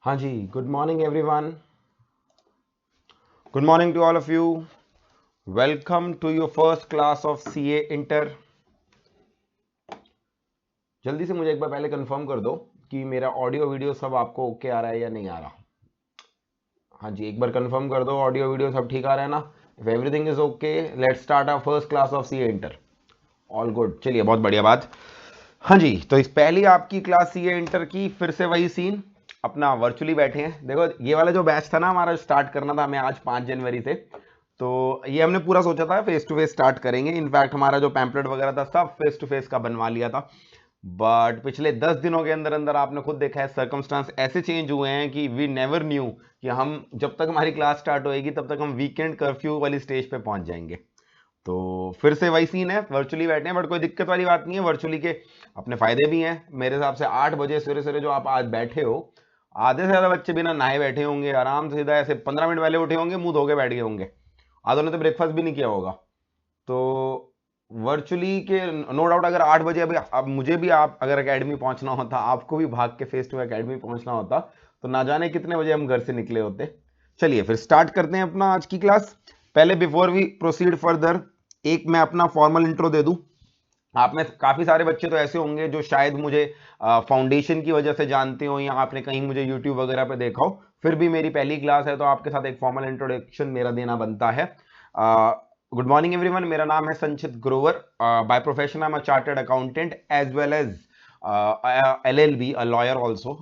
हाँ जी, good morning everyone. Good morning to all of you. Welcome to your first class of CA inter. जल्दी से मुझे एक बार पहले कंफर्म कर दो कि मेरा ऑडियो वीडियो सब आपको ओके आ रहा है या नहीं आ रहा। हाँ जी, एक बार कंफर्म कर दो ऑडियो वीडियो सब ठीक आ रहा है ना। If everything is okay, let's start our first class of CA inter. All good, चलिए बहुत बढ़िया बात। हाँ जी, तो इस पहली आपकी क्लास सीए इंटर की फिर से वही सीन, अपना वर्चुअली बैठे हैं। देखो ये वाला जो बैच था ना हमारा, स्टार्ट करना था हमें आज 5 जनवरी से। तो ये हमने पूरा सोचा था फेस टू फेस स्टार्ट करेंगे। इनफैक्ट हमारा जो पैम्पलेट वगैरह था सब फेस टू फेस का बनवा लिया था। बट पिछले 10 दिनों के अंदर अंदर आपने खुद देखा है, सर्कमस्टांस ऐसे चेंज हुए हैं कि वी नेवर न्यू कि हम जब तक हमारी क्लास स्टार्ट होएगी तब तक हम वीकेंड कर्फ्यू वाली स्टेज पे पहुंच जाएंगे। तो फिर से वही सीन है, वर्चुअली बैठे हैं। बट कोई दिक्कत वाली बात नहीं है, वर्चुअली के अपने फायदे भी हैं। मेरे हिसाब से 8 बजे सवेरे सवेरे जो आप आज बैठे हो, आधे से ज्यादा बच्चे बिना नहाए बैठे होंगे, आराम से सीधा ऐसे 15 मिनट पहले उठे होंगे, मुंह धो के बैठ गए होंगे। आधों ने तो ब्रेकफास्ट भी नहीं किया होगा। तो वर्चुअली के नो डाउट, अगर 8 बजे अभी अब मुझे भी, आप अगर एकेडमी पहुंचना होता, आपको भी भाग के फेस टू एकेडमी पहुंचना होता, तो ना जाने कितने बजे हम घर से निकले होते। चलिए फिर स्टार्ट करते हैं अपना आज की क्लास। पहले बिफोर वी प्रोसीड फर्दर, एक मैं अपना फॉर्मल इंट्रो दे दूं। आप में काफी सारे बच्चे तो ऐसे होंगे जो शायद मुझे फाउंडेशन की वजह से जानते हो, या आपने कहीं मुझे यूट्यूब वगैरह पे देखा हो। फिर भी मेरी पहली क्लास है तो आपके साथ एक फॉर्मल इंट्रोडक्शन मेरा देना बनता है। गुड मॉर्निंग एवरीवन, मेरा नाम है Sanchit Grover. By profession I am a chartered accountant as well as LLB, a lawyer also.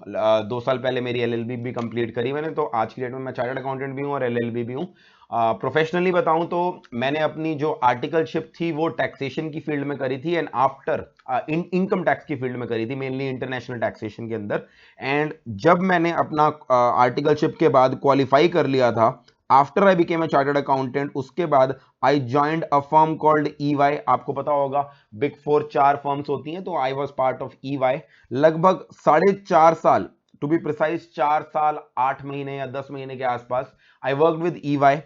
2 साल पहले मेरी LLB भी कंप्लीट करी मैंने, तो आज की डेट में मैं चार्टर्ड अकाउंटेंट भी हूँ और LLB भी हूँ। प्रोफेशनली बताऊं तो मैंने अपनी जो आर्टिकलशिप थी वो टैक्सेशन की फील्ड में करी थी, एंड आफ्टर इनकम टैक्स की फील्ड में करी थी, मेनली इंटरनेशनल टैक्सेशन के अंदर। एंड जब मैंने अपना आर्टिकलशिप के बाद क्वालिफाई कर लिया था, after I became a chartered accountant, उसके बाद आई joined a firm called EY। आपको पता होगा बिग फोर 4 फर्म्स होती हैं, तो I was part of EY। लगभग 4.5 साल, टू बी प्रिसाइज 4 साल 8 महीने या 10 महीने के आसपास I work with EY।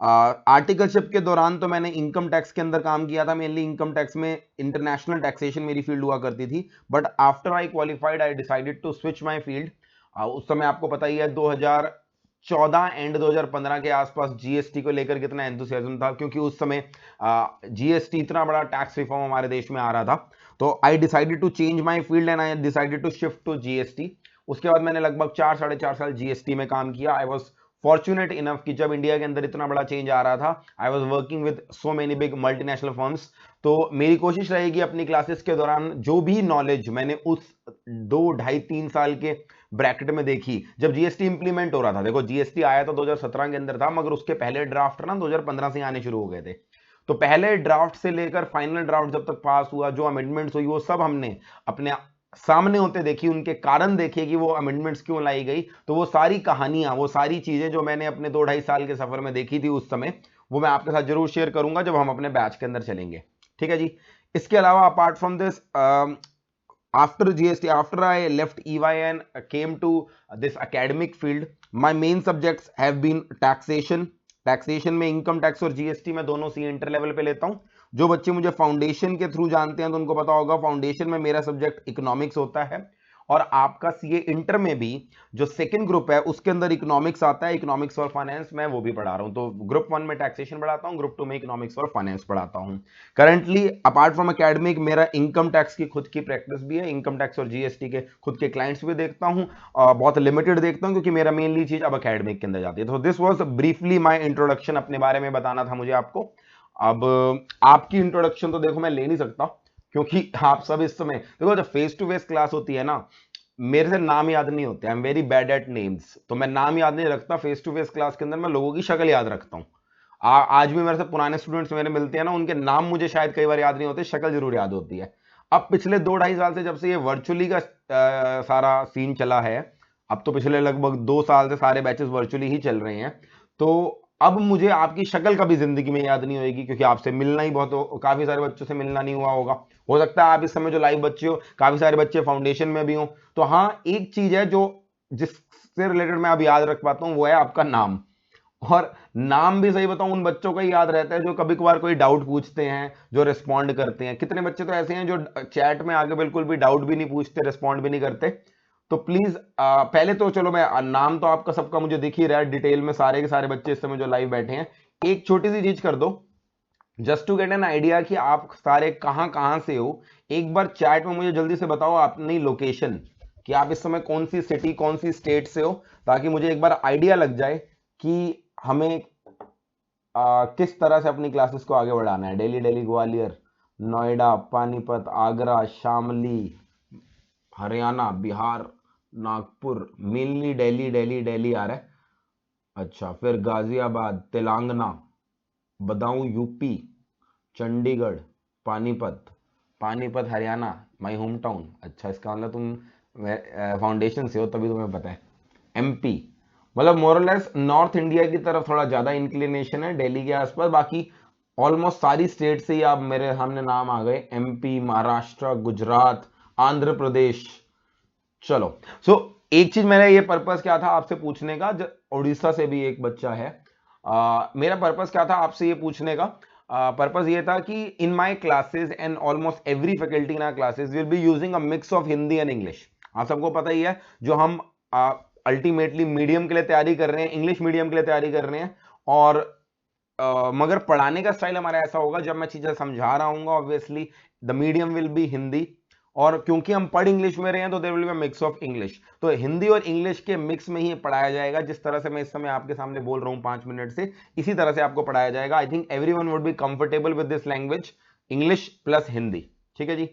Articleship के दौरान तो मैंने इनकम टैक्स के अंदर काम किया था, मेनली इनकम टैक्स में इंटरनेशनल टैक्सेशन मेरी फील्ड हुआ करती थी। But after I qualified I decided to switch my field. उस समय आपको पता ही है, 2014 एंड 2015 के आसपास जीएसटी को लेकर कितना एंथुसियाज्म था, क्योंकि उस समय जीएसटी इतना बड़ा टैक्स रिफॉर्म हमारे देश में आ रहा था। तो I decided to change my field and I decided to shift to GST. उसके बाद मैंने लगभग 4 साढ़े 4 साल जीएसटी में काम किया। आई वॉज फॉर्चुनेट इनफ कि जब इंडिया के अंदर इतना बड़ा चेंज आ रहा था, I was working with so many big multinational firms. तो मेरी कोशिश रहेगी अपनी क्लासेस के दौरान जो भी नॉलेज मैंने उस 2 ढाई 3 साल के ब्रैकेट में देखी, जब जीएसटी इंप्लीमेंट हो रहा था। देखो जीएसटी आया तो 2017 के अंदर था, मगर उसके पहले ड्राफ्ट ना 2015 से आने शुरू हो गए थे। तो पहले ड्राफ्ट से लेकर फाइनल ड्राफ्ट जब तक पास हुआ, जो अमेंडमेंट्स हुई वो सब हमने अपने सामने होते देखी, उनके कारण देखे कि वो अमेंडमेंट्स क्यों लाई गई। तो वो सारी कहानियां, वो सारी चीजें जो मैंने अपने 2 ढाई साल के सफर में देखी थी उस समय, वो मैं आपके साथ जरूर शेयर करूंगा जब हम अपने बैच के अंदर चलेंगे। ठीक है जी। इसके अलावा apart from this, after GST, after I left EY and came to this academic field, my main subjects have been taxation. Taxation में इनकम टैक्स और जीएसटी में दोनों सी इंटर लेवल पे लेता हूं। जो बच्चे मुझे फाउंडेशन के थ्रू जानते हैं तो उनको पता होगा, फाउंडेशन में मेरा सब्जेक्ट इकोनॉमिक्स होता है। और आपका सीए इंटर में भी जो सेकंड ग्रुप है उसके अंदर इकोनॉमिक्स आता है, इकोनॉमिक्स और फाइनेंस, मैं वो भी पढ़ा रहा हूं। तो ग्रुप 1 में टैक्सेशन पढ़ाता हूं, ग्रुप 2 में इकोनॉमिक्स और फाइनेंस पढ़ाता हूं। करंटली अपार्ट फ्रॉम एकेडमिक, मेरा इनकम टैक्स की खुद की प्रैक्टिस भी है। इनकम टैक्स और जीएसटी के खुद के क्लाइंट्स भी देखता हूं, और बहुत लिमिटेड देखता हूं क्योंकि मेरा मेनली चीज अब एकेडमिक के अंदर जाती है। तो this was briefly my introduction, अपने बारे में बताना था मुझे आपको। अब आपकी इंट्रोडक्शन तो देखो मैं ले नहीं सकता, क्योंकि आप सब इस समय देखो, जब फेस टू फेस क्लास होती है ना, मेरे से नाम याद नहीं होते, I am very bad at names. तो मैं नाम याद नहीं रखता, फेस टू फेस क्लास के अंदर मैं लोगों की शक्ल याद रखता हूँ। आज भी मेरे से पुराने स्टूडेंट्स मेरे मिलते हैं ना, उनके नाम मुझे शायद कई बार याद नहीं होते, शक्ल जरूर याद होती है। अब पिछले 2 ढाई साल से जब से ये वर्चुअली का सारा सीन चला है, अब तो पिछले लगभग 2 साल से सारे बैचेस वर्चुअली ही चल रहे हैं। तो अब मुझे आपकी शक्ल कभी जिंदगी में याद नहीं होगी, क्योंकि आपसे मिलना ही बहुत काफी सारे बच्चों से मिलना नहीं हुआ होगा। हो सकता है आप इस समय जो लाइव बच्चे हो, काफी सारे बच्चे फाउंडेशन में भी हो। तो हाँ, एक चीज है जो जिससे रिलेटेड मैं अब याद रख पाता हूं, वो है आपका नाम। और नाम भी सही बताऊं, उन बच्चों का ही याद रहता है जो कभी कभार कोई डाउट पूछते हैं, जो रिस्पॉन्ड करते हैं। कितने बच्चे तो ऐसे हैं जो चैट में आके बिल्कुल भी डाउट भी नहीं पूछते, रिस्पॉन्ड भी नहीं करते। तो प्लीज पहले तो चलो मैं नाम तो आपका सबका मुझे दिख ही रहा है डिटेल में, सारे के सारे बच्चे इस समय जो लाइव बैठे हैं, एक छोटी सी चीज कर दो just to get an idea कि आप सारे कहां कहां से हो। एक बार चैट में मुझे जल्दी से बताओ अपनी लोकेशन, कि आप इस समय कौन सी सिटी कौन सी स्टेट से हो, ताकि मुझे एक बार आइडिया लग जाए कि हमें किस तरह से अपनी क्लासेस को आगे बढ़ाना है। दिल्ली, दिल्ली, ग्वालियर, नोएडा, पानीपत, आगरा, शामली, हरियाणा, बिहार, नागपुर, मेनली दिल्ली दिल्ली दिल्ली आ रहा है। अच्छा, फिर Ghaziabad, Telangana, Badaun UP, Chandigarh, Panipat, Panipat Haryana, my hometown. अच्छा, इसका मतलब तुम फाउंडेशन से हो तभी तुम्हें पता है। एमपी, मतलब मोरलेस नॉर्थ इंडिया की तरफ थोड़ा ज्यादा इंक्लिनेशन है, दिल्ली के आसपास। बाकी ऑलमोस्ट सारी स्टेट से ही आप मेरे सामने नाम आ गए, एमपी, महाराष्ट्र, गुजरात, आंध्र प्रदेश। चलो, एक चीज मेरा ये पर्पस क्या था आपसे पूछने का, उड़ीसा से भी एक बच्चा है। मेरा पर्पस क्या था आपसे ये पूछने का, पर्पस ये था कि in my classes and almost every faculty in our classes will be using a mix of Hindi and English. आप सबको पता ही है, जो हम अल्टीमेटली मीडियम के लिए तैयारी कर रहे हैं, इंग्लिश मीडियम के लिए तैयारी कर रहे हैं, और मगर पढ़ाने का स्टाइल हमारा ऐसा होगा, जब मैं चीजें समझा रहा हूँ obviously the medium will be Hindi, और क्योंकि हम पढ़ इंग्लिश में रहे हैं तो there will be a mix of English. तो हिंदी और इंग्लिश के मिक्स में ही पढ़ाया जाएगा, जिस तरह से मैं इस समय आपके सामने बोल रहा हूं 5 मिनट से, इसी तरह से आपको पढ़ाया जाएगा। I think everyone would be comfortable with this language, English plus Hindi. ठीक है जी,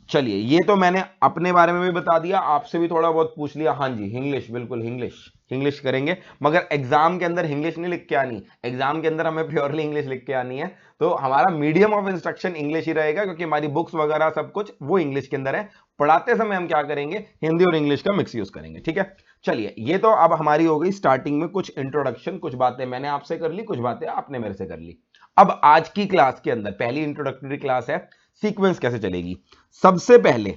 चलिए, ये तो मैंने अपने बारे में भी बता दिया, आपसे भी थोड़ा बहुत पूछ लिया। हाँ जी, इंग्लिश, बिल्कुल इंग्लिश, इंग्लिश करेंगे, मगर एग्जाम के अंदर इंग्लिश नहीं लिख के आनी, एग्जाम के अंदर हमें प्योरली इंग्लिश लिख के आनी है। तो हमारा मीडियम ऑफ इंस्ट्रक्शन इंग्लिश ही रहेगा, क्योंकि हमारी बुक्स वगैरह सब कुछ वो इंग्लिश के अंदर है। पढ़ाते समय हम क्या करेंगे, हिंदी और इंग्लिश का मिक्स यूज करेंगे। ठीक है, चलिए, ये तो अब हमारी हो गई स्टार्टिंग में कुछ इंट्रोडक्शन, कुछ बातें मैंने आपसे कर ली, कुछ बातें आपने मेरे से कर ली। अब आज की क्लास के अंदर पहली इंट्रोडक्टरी क्लास है, सीक्वेंस कैसे चलेगी। सबसे पहले,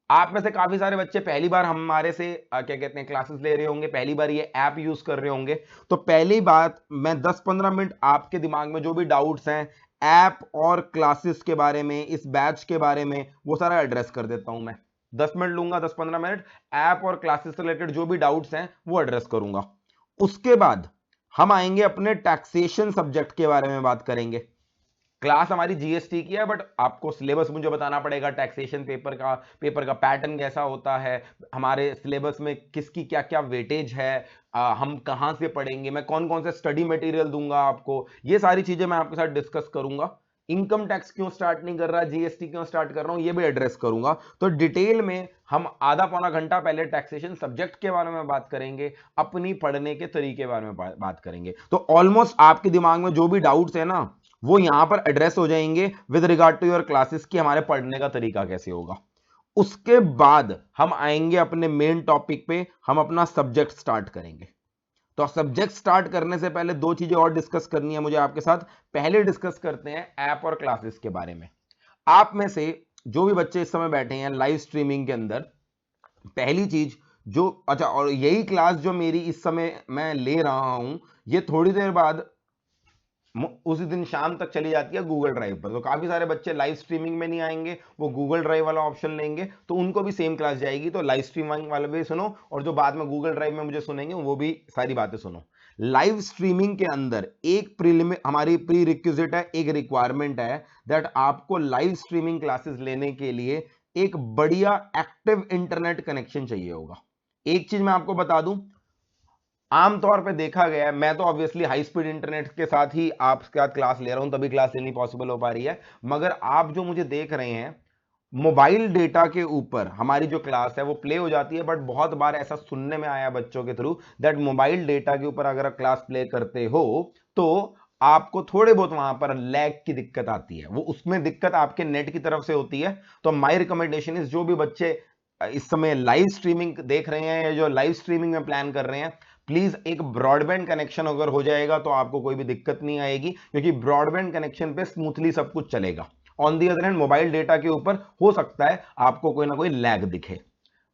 आप में से काफी सारे बच्चे पहली बार हमारे से क्या कहते हैं क्लासेस ले रहे होंगे, पहली बार ये ऐप यूज कर रहे होंगे। तो पहली बात, मैं 10-15 मिनट आपके दिमाग में जो भी डाउट्स हैं ऐप और क्लासेस के बारे में, इस बैच के बारे में, वो सारा एड्रेस कर देता हूं मैं। 10 मिनट लूंगा, 10-15 मिनट, ऐप और क्लासेस से रिलेटेड जो भी डाउट्स हैं वो एड्रेस करूंगा। उसके बाद हम आएंगे अपने टैक्सेशन सब्जेक्ट के बारे में बात करेंगे। क्लास हमारी जीएसटी की है, बट आपको सिलेबस मुझे बताना पड़ेगा, टैक्सेशन पेपर का पैटर्न कैसा होता है, हमारे सिलेबस में किसकी क्या क्या वेटेज है, हम कहां से पढ़ेंगे, मैं कौन कौन से स्टडी मटेरियल दूंगा आपको, ये सारी चीजें मैं आपके साथ डिस्कस करूंगा। इनकम टैक्स क्यों स्टार्ट नहीं कर रहा, जीएसटी क्यों स्टार्ट कर रहा हूं, ये भी एड्रेस करूंगा। तो डिटेल में हम आधा पौना घंटा पहले टैक्सेशन सब्जेक्ट के बारे में बात करेंगे, अपनी पढ़ने के तरीके के बारे में बात करेंगे। तो ऑलमोस्ट आपके दिमाग में जो भी डाउट्स है ना, वो यहां पर एड्रेस हो जाएंगे with regard to your classes की, हमारे पढ़ने का तरीका कैसे होगा। उसके बाद हम आएंगे अपने मेन टॉपिक पे, हम अपना सब्जेक्ट स्टार्ट करेंगे। तो सब्जेक्ट स्टार्ट करने से पहले दो चीजें और डिस्कस करनी है मुझे आपके साथ। पहले डिस्कस करते हैं ऐप और क्लासेस के बारे में। आप में से जो भी बच्चे इस समय बैठे हैं लाइव स्ट्रीमिंग के अंदर, पहली चीज जो, अच्छा, और यही क्लास जो मेरी इस समय मैं ले रहा हूं, ये थोड़ी देर बाद उसी दिन शाम तक चली जाती है गूगल ड्राइव पर। तो काफी सारे बच्चे लाइव स्ट्रीमिंग में नहीं आएंगे, वो गूगल ड्राइव वाला ऑप्शन लेंगे, तो उनको भी सेम क्लास जाएगी। तो लाइव स्ट्रीमिंग वाले भी सुनो, और जो बाद में गूगल ड्राइव में मुझे सुनेंगे वो भी सारी बातें सुनो। लाइव स्ट्रीमिंग के अंदर एक हमारी प्री रिक्विजिट है, एक रिक्वायरमेंट है, दैट आपको लाइव स्ट्रीमिंग क्लासेस लेने के लिए एक बढ़िया एक्टिव इंटरनेट कनेक्शन चाहिए होगा। एक चीज मैं आपको बता दूं, आमतौर पे देखा गया है, मैं तो ऑब्वियसली हाई स्पीड इंटरनेट के साथ ही आपके साथ क्लास ले रहा हूं, तभी क्लास लेनी पॉसिबल हो पा रही है, मगर आप जो मुझे देख रहे हैं, मोबाइल डेटा के ऊपर हमारी जो क्लास है वो प्ले हो जाती है। बट बहुत बार ऐसा सुनने में आया बच्चों के थ्रू दैट मोबाइल डेटा के ऊपर अगर क्लास प्ले करते हो तो आपको थोड़े बहुत वहां पर लैग की दिक्कत आती है, वो उसमें दिक्कत आपके नेट की तरफ से होती है। तो माई रिकमेंडेशन इज, जो भी बच्चे इस समय लाइव स्ट्रीमिंग देख रहे हैं या जो लाइव स्ट्रीमिंग में प्लान कर रहे हैं, प्लीज एक ब्रॉडबैंड कनेक्शन अगर हो जाएगा तो आपको कोई भी दिक्कत नहीं आएगी, क्योंकि ब्रॉडबैंड कनेक्शन पे स्मूथली सब कुछ चलेगा। On the other hand mobile data के ऊपर हो सकता है आपको कोई ना कोई लैग दिखे।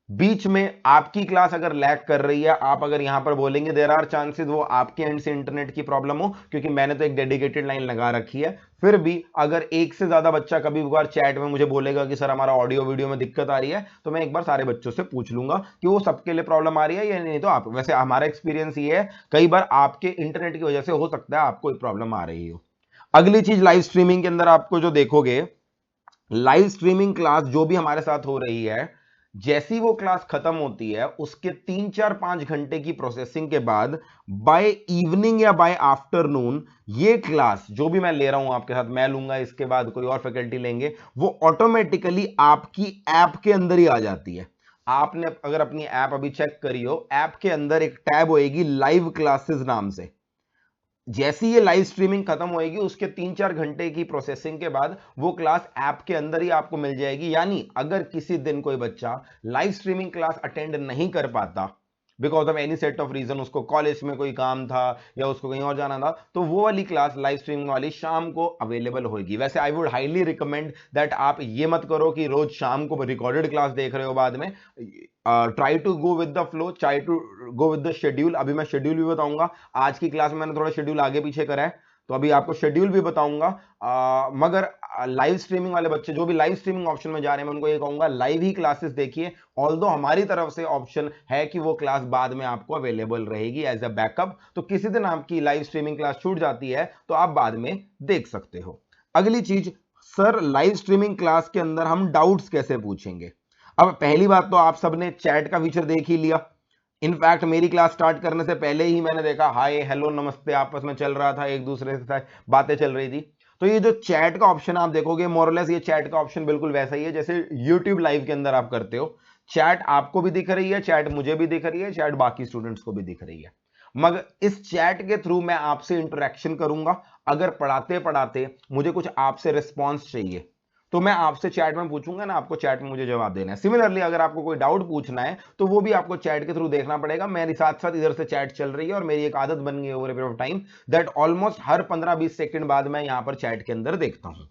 बीच में आपकी क्लास अगर लैग कर रही है, आप अगर यहां पर बोलेंगे, देयर आर चांसेस वो आपके एंड से इंटरनेट की प्रॉब्लम हो, क्योंकि मैंने तो एक डेडिकेटेड लाइन लगा रखी है। फिर भी अगर एक से ज्यादा बच्चा कभी कभार चैट में मुझे बोलेगा कि सर हमारा ऑडियो वीडियो में दिक्कत आ रही है, तो मैं एक बार सारे बच्चों से पूछ लूंगा कि वो सबके लिए प्रॉब्लम आ रही है या नहीं। तो आप वैसे हमारा एक्सपीरियंस ये है, कई बार आपके इंटरनेट की वजह से हो सकता है आपको एक प्रॉब्लम आ रही हो। अगली चीज लाइव स्ट्रीमिंग के अंदर आपको जो देखोगे, लाइव स्ट्रीमिंग क्लास जो भी हमारे साथ हो रही है, जैसी वो क्लास खत्म होती है उसके 3-4-5 घंटे की प्रोसेसिंग के बाद बाय इवनिंग या बाय आफ्टरनून ये क्लास जो भी मैं ले रहा हूं आपके साथ, मैं लूंगा, इसके बाद कोई और फैकल्टी लेंगे, वो ऑटोमेटिकली आपकी ऐप के अंदर ही आ जाती है। आपने अगर अपनी ऐप अभी चेक करी हो, ऐप के अंदर एक टैब होएगी लाइव क्लासेस नाम से। जैसी ये लाइव स्ट्रीमिंग खत्म होएगी उसके 3-4 घंटे की प्रोसेसिंग के बाद वो क्लास ऐप के अंदर ही आपको मिल जाएगी। यानी अगर किसी दिन कोई बच्चा लाइव स्ट्रीमिंग क्लास अटेंड नहीं कर पाता because of any set of reason, उसको कॉलेज में कोई काम था या उसको कहीं और जाना था, तो वो वाली क्लास लाइव स्ट्रीमिंग वाली शाम को अवेलेबल होगी। वैसे I would highly recommend that आप ये मत करो कि रोज शाम को रिकॉर्डेड क्लास देख रहे हो बाद में। Try to go with the flow, try to go with the schedule. अभी मैं शेड्यूल भी बताऊंगा, आज की क्लास में मैंने थोड़ा शेड्यूल आगे पीछे करा है तो अभी आपको शेड्यूल भी बताऊंगा। मगर लाइव स्ट्रीमिंग वाले बच्चे जो भी लाइव स्ट्रीमिंग ऑप्शन में जा रहे हैं, मैं उनको ये कहूंगा लाइव ही क्लासेस देखिए। ऑल्दो हमारी तरफ से ऑप्शन है कि वो क्लास बाद में आपको अवेलेबल रहेगी एज अ बैकअप, तो किसी दिन आपकी लाइव स्ट्रीमिंग क्लास छूट जाती है तो आप बाद में देख सकते हो। अगली चीज, सर लाइव स्ट्रीमिंग क्लास के अंदर हम डाउट्स कैसे पूछेंगे? अब पहली बात तो आप सबने चैट का फीचर देख ही लिया। इनफैक्ट मेरी क्लास स्टार्ट करने से पहले ही मैंने देखा हाय हेलो नमस्ते आपस में चल रहा था, एक दूसरे से बातें चल रही थी। तो ये जो चैट का ऑप्शन आप देखोगे, मोरलेस ये चैट का ऑप्शन बिल्कुल वैसा ही है जैसे यूट्यूब लाइव के अंदर आप करते हो। चैट आपको भी दिख रही है, चैट मुझे भी दिख रही है, चैट बाकी स्टूडेंट्स को भी दिख रही है। मगर इस चैट के थ्रू मैं आपसे इंटरेक्शन करूंगा। अगर पढ़ाते पढ़ाते मुझे कुछ आपसे रिस्पॉन्स चाहिए तो मैं आपसे चैट में पूछूंगा ना, आपको चैट में मुझे जवाब देना है। सिमिलरली अगर आपको कोई डाउट पूछना है तो वो भी आपको चैट के थ्रू देखना पड़ेगा। मेरे साथ साथ इधर से चैट चल रही है और मेरी एक आदत बन गई है over a period of time that almost her 15-20 second बाद मैं यहां पर चैट के अंदर देखता हूं।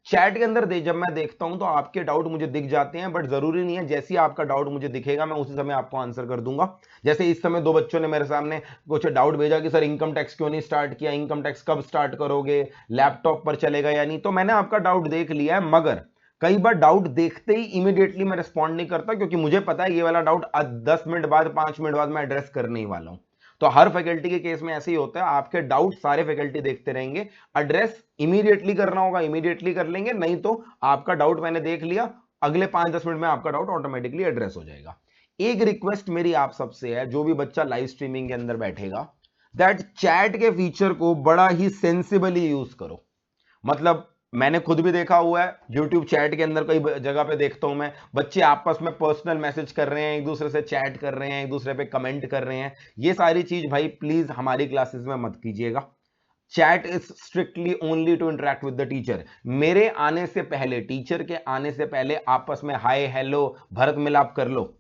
चैट के अंदर जब मैं देखता हूं तो आपके डाउट मुझे दिख जाते हैं, बट जरूरी नहीं है जैसे ही आपका डाउट मुझे दिखेगा मैं उसी समय आपको आंसर कर दूंगा। जैसे इस समय दो बच्चों ने मेरे सामने कुछ डाउट भेजा कि सर इनकम टैक्स क्यों नहीं स्टार्ट किया, इनकम टैक्स कब स्टार्ट करोगे, लैपटॉप पर चलेगा या नहीं। तो मैंने आपका डाउट देख लिया है, मगर कई बार डाउट देखते ही इमीडिएटली मैं रिस्पॉन्ड नहीं करता क्योंकि मुझे पता है ये वाला डाउट 10 मिनट बाद 5 मिनट बाद मैं एड्रेस करने ही वाला हूं। तो हर फैकल्टी के केस में ऐसे ही होता है, आपके डाउट सारे फैकल्टी देखते रहेंगे, एड्रेस इमीडिएटली करना होगा इमीडिएटली कर लेंगे, नहीं तो आपका डाउट मैंने देख लिया, अगले 5-10 मिनट में आपका डाउट ऑटोमेटिकली एड्रेस हो जाएगा। एक रिक्वेस्ट मेरी आप सबसे है, जो भी बच्चा लाइव स्ट्रीमिंग के अंदर बैठेगा, दैट चैट के फीचर को बड़ा ही सेंसिबली यूज करो। मतलब मैंने खुद भी देखा हुआ है, YouTube चैट के अंदर कई जगह पे देखता हूं मैं, बच्चे आपस में पर्सनल मैसेज कर रहे हैं, एक दूसरे से चैट कर रहे हैं, एक दूसरे पे कमेंट कर रहे हैं। ये सारी चीज भाई प्लीज हमारी क्लासेस में मत कीजिएगा। Chat is strictly only to interact with the teacher. मेरे आने से पहले, टीचर के आने से पहले आपस में हाय हेलो भरत मिलाप कर लो,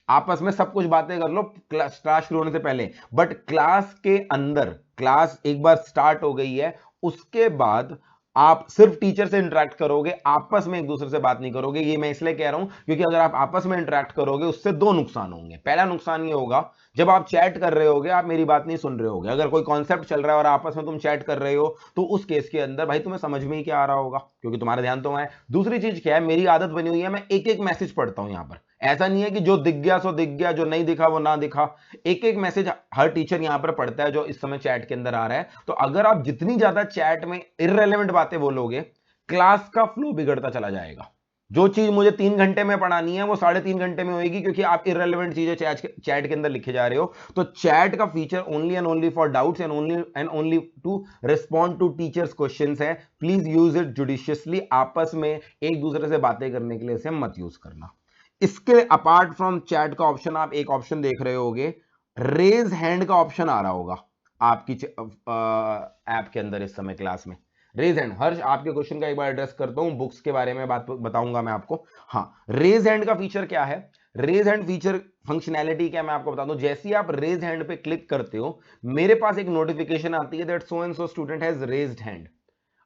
आपस में सब कुछ बातें कर लो क्लास शुरू होने से पहले। बट क्लास के अंदर, क्लास एक बार स्टार्ट हो गई है उसके बाद आप सिर्फ टीचर से इंटरेक्ट करोगे, आपस में एक दूसरे से बात नहीं करोगे। ये मैं इसलिए कह रहा हूं क्योंकि अगर आप आपस में इंटरेक्ट करोगे उससे दो नुकसान होंगे। पहला नुकसान ये होगा, जब आप चैट कर रहे होगे आप मेरी बात नहीं सुन रहे होगे। अगर कोई कॉन्सेप्ट चल रहा है और आपस में तुम चैट कर रहे हो तो उस केस के अंदर भाई तुम्हें समझ में ही क्या आ रहा होगा, क्योंकि तुम्हारा ध्यान तो वहां है। दूसरी चीज क्या है, मेरी आदत बनी हुई है मैं एक एक मैसेज पढ़ता हूं यहां पर। ऐसा नहीं है कि जो दिख गया सो दिख गया, जो नहीं दिखा वो ना दिखा। एक एक मैसेज हर टीचर यहां पर पढ़ता है जो इस समय चैट के अंदर आ रहा है। तो अगर आप जितनी ज्यादा चैट में इररेलेवेंट बातें बोलोगे, क्लास का फ्लो बिगड़ता चला जाएगा। जो चीज मुझे 3 घंटे में पढ़ानी है वो 3.5 घंटे में होगी, क्योंकि आप इररेलेवेंट चीजें चैट के अंदर लिखे जा रहे हो। तो चैट का feature only and only for doubts and only to respond to teachers questions है। प्लीज यूज इट जुडिशियसली, आपस में एक दूसरे से बातें करने के लिए इसे मत यूज करना। इसके अपार्ट फ्रॉम चैट का ऑप्शन आप एक ऑप्शन देख रहे होगे, रेज हैंड का ऑप्शन आ रहा होगा आपकी ऐप के अंदर इस समय क्लास में। रेज हैंड, हर्ष आपके क्वेश्चन का एक बार एड्रेस करता हूं, बुक्स के बारे में बात बताऊंगा मैं आपको। हाँ, रेज हैंड का फीचर क्या है, रेज हैंड फीचर फंक्शनैलिटी क्या मैं आपको बता दूं। जैसे ही आप रेज हैंड पे क्लिक करते हो मेरे पास एक नोटिफिकेशन आती है that so and so student has raised hand.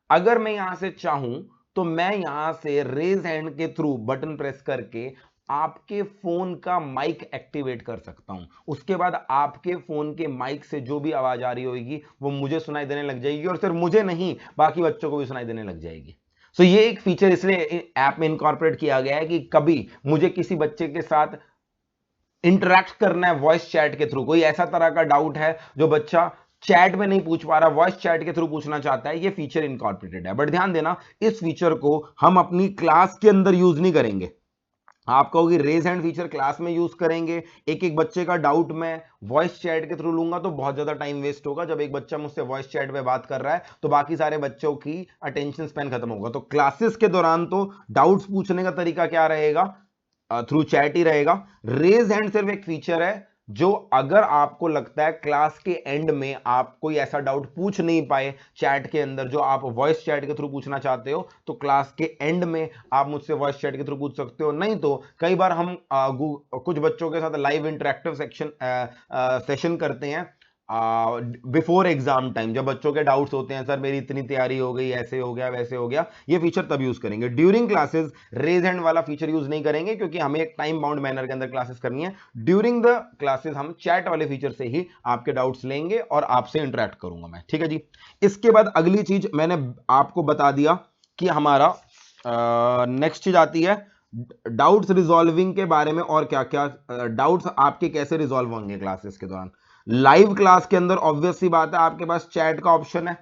अगर मैं यहां से चाहूं तो मैं यहां से रेज हैंड के थ्रू बटन प्रेस करके आपके फोन का माइक एक्टिवेट कर सकता हूं। उसके बाद आपके फोन के माइक से जो भी आवाज आ रही होगी वो मुझे सुनाई देने लग जाएगी, और सिर्फ मुझे नहीं बाकी बच्चों को भी सुनाई देने लग जाएगी। सो ये एक फीचर इसलिए ऐप में इनकॉर्पोरेट किया गया है कि कभी मुझे किसी बच्चे के साथ इंटरैक्ट करना है वॉइस चैट के थ्रू, कोई ऐसा तरह का डाउट है जो बच्चा चैट में नहीं पूछ पा रहा, वॉइस चैट के थ्रू पूछना चाहता है, ये फीचर इनकॉर्पोरेटेड है। बट ध्यान देना, इस फीचर को हम अपनी क्लास के अंदर यूज नहीं करेंगे। आप कहोगे रेज हैंड फीचर क्लास में यूज करेंगे, एक एक बच्चे का डाउट मैं वॉइस चैट के थ्रू लूंगा तो बहुत ज्यादा टाइम वेस्ट होगा। जब एक बच्चा मुझसे वॉइस चैट पे बात कर रहा है तो बाकी सारे बच्चों की अटेंशन स्पैन खत्म होगा। तो क्लासेस के दौरान तो डाउट्स पूछने का तरीका क्या रहेगा, थ्रू चैट ही रहेगा। रेज हैंड सिर्फ एक फीचर है जो अगर आपको लगता है क्लास के एंड में आप कोई ऐसा डाउट पूछ नहीं पाए चैट के अंदर जो आप वॉइस चैट के थ्रू पूछना चाहते हो, तो क्लास के एंड में आप मुझसे वॉइस चैट के थ्रू पूछ सकते हो। नहीं तो कई बार हम कुछ बच्चों के साथ लाइव इंटरेक्टिव सेशन करते हैं बिफोर एग्जाम टाइम, जब बच्चों के डाउट्स होते हैं, सर मेरी इतनी तैयारी हो गई, ऐसे हो गया वैसे हो गया, ये फीचर तब यूज करेंगे। ड्यूरिंग क्लासेस रेज हैंड वाला फीचर यूज नहीं करेंगे क्योंकि हमें एक टाइम बाउंड मैनर के अंदर क्लासेस करनी है। ड्यूरिंग द क्लासेस हम चैट वाले फीचर से ही आपके डाउट्स लेंगे और आपसे इंटरेक्ट करूंगा मैं, ठीक है जी। इसके बाद अगली चीज मैंने आपको बता दिया कि हमारा नेक्स्ट चीज आती है डाउट्स रिजॉल्विंग के बारे में, और क्या क्या डाउट्स आपके कैसे रिजॉल्व होंगे क्लासेस के दौरान। लाइव क्लास के अंदर ऑब्वियस सी बात है आपके पास चैट का ऑप्शन है।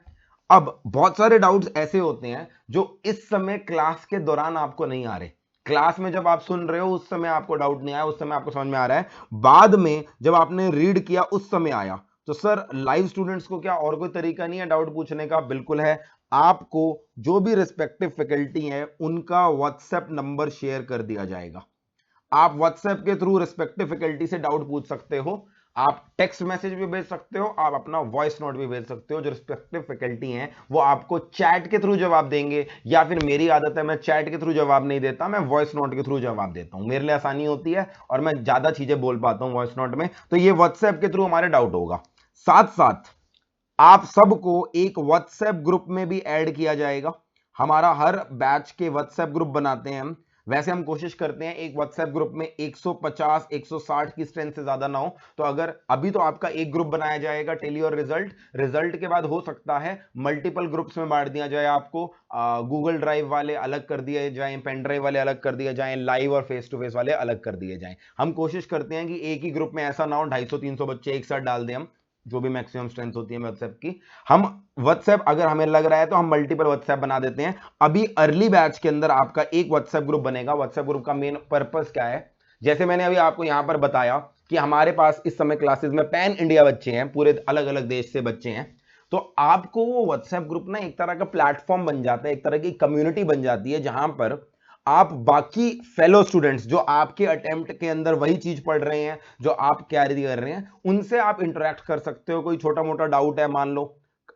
अब बहुत सारे डाउट्स ऐसे होते हैं जो इस समय क्लास के दौरान आपको नहीं आ रहे, क्लास में जब आप सुन रहे हो उस समय आपको डाउट नहीं आया, उस समय आपको समझ में आ रहा है, बाद में जब आपने रीड किया उस समय आया। तो सर लाइव स्टूडेंट्स को क्या और कोई तरीका नहीं है डाउट पूछने का? बिल्कुल है। आपको जो भी रिस्पेक्टिव फैकल्टी है उनका व्हाट्सएप नंबर शेयर कर दिया जाएगा। आप व्हाट्सएप के थ्रू रिस्पेक्टिव फैकल्टी से डाउट पूछ सकते हो, आप टेक्स्ट मैसेज भी भेज सकते हो, आप अपना वॉइस नोट भी भेज सकते हो। जो रिस्पेक्टिव फैकल्टी हैं वो आपको चैट के थ्रू जवाब देंगे, या फिर मेरी आदत है मैं चैट के थ्रू जवाब नहीं देता, मैं वॉइस नोट के थ्रू जवाब देता हूं, मेरे लिए आसानी होती है और मैं ज्यादा चीजें बोल पाता हूं वॉइस नोट में। तो ये व्हाट्सएप के थ्रू हमारे डाउट होगा। साथ साथ आप सबको एक व्हाट्सएप ग्रुप में भी ऐड किया जाएगा। हमारा हर बैच के व्हाट्सएप ग्रुप बनाते हैं हम, वैसे हम कोशिश करते हैं एक व्हाट्सएप ग्रुप में 150 160 की स्ट्रेंथ से ज्यादा ना हो। तो अगर अभी तो आपका एक ग्रुप बनाया जाएगा टेली और रिजल्ट के बाद हो सकता है मल्टीपल ग्रुप्स में बांट दिया जाए आपको, गूगल ड्राइव वाले अलग कर दिए जाएं, पेन ड्राइव वाले अलग कर दिए जाएं, लाइव और फेस टू फेस वाले अलग कर दिए जाएं। हम कोशिश करते हैं कि एक ही ग्रुप में ऐसा ना हो 250-300 बच्चे एक साथ डाल दें हम, जो भी मैक्सिमम स्ट्रेंथ होती है व्हाट्सएप की। हम व्हाट्सएप अगर हमें लग रहा है तो हम मल्टीपल व्हाट्सएप बना देते हैं। अभी अर्ली बैच के अंदर आपका एक व्हाट्सएप ग्रुप बनेगा। व्हाट्सएप ग्रुप का मेन पर्पस क्या है, जैसे मैंने अभी आपको यहां पर बताया कि हमारे पास इस समय क्लासेस में पैन इंडिया बच्चे हैं, पूरे अलग अलग देश से बच्चे हैं। तो आपको वो व्हाट्सएप ग्रुप ना एक तरह का प्लेटफॉर्म बन जाता है, एक तरह की कम्युनिटी बन जाती है जहां पर आप बाकी फेलो स्टूडेंट्स जो आपके अटेम्प्ट के अंदर वही चीज पढ़ रहे हैं जो आप कैरी कर रहे हैं, उनसे आप इंटरेक्ट कर सकते हो। कोई छोटा मोटा डाउट है, मान लो